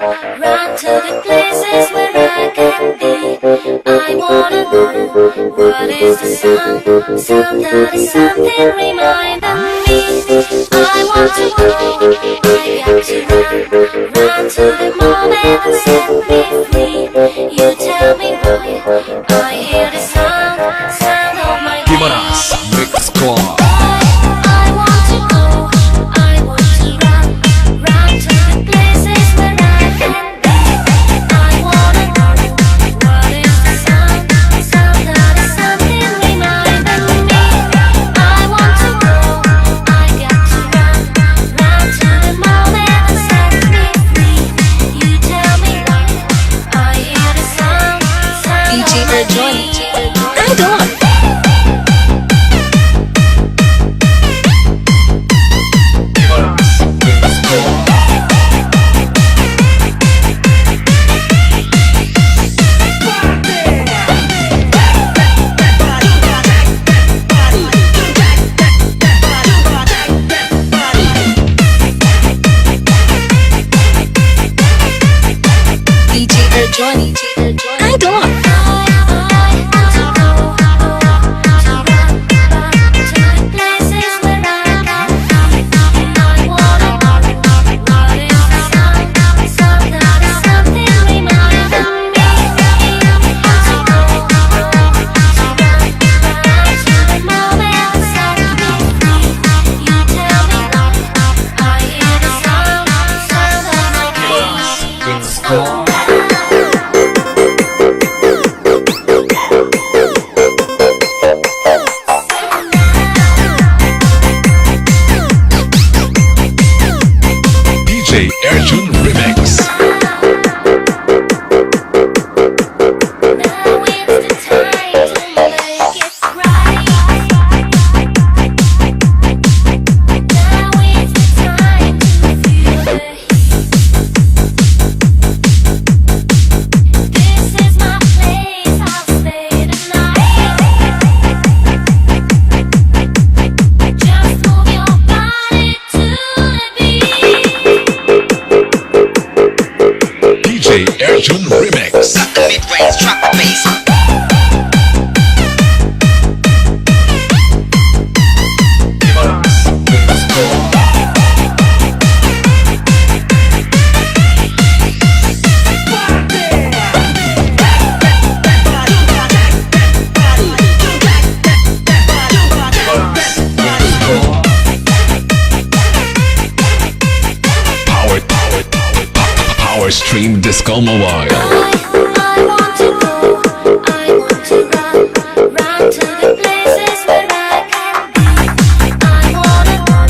run to the places where I can be. I wanna know what is the sound that is something reminding me. I want to go, I got to run to the moment and set me free. You tell me why I hear the sound of my Gimaras Mix Club. I want to go, I want to run to the places where I can be. I wanna know what is the sound that is something reminding me. I want to go, I got to run to the moment and set me free. You tell me why I hear the sound DJ of my Johnny. feet. I don't. DJ Johnny. I don't. DJ Erjun Remix. DJ Erjun Remix. Got the mid-range, drop the bass. Power Stream Disco Mobile. I want to go, I want to run to the places where I can be. I wanna know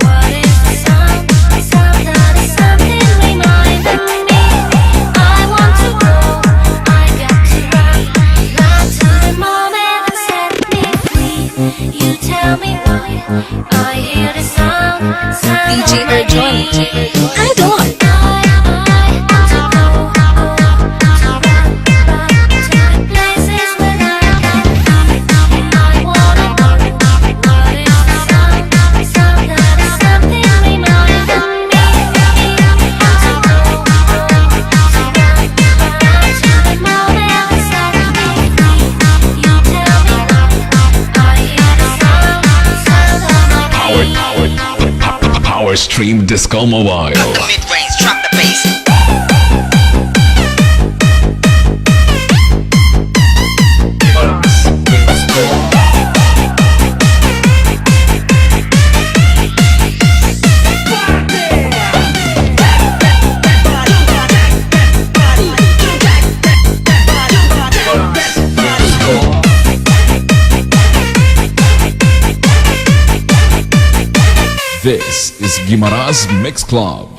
what is the sound that is something reminding me. I want to go, I got to run to the moment and set me free. You tell me why I hear the sound DJ Johnny. I don't. Power Stream Disco Mobile. Got the mid-range, drop the bass. This is Gimaras Mix Club.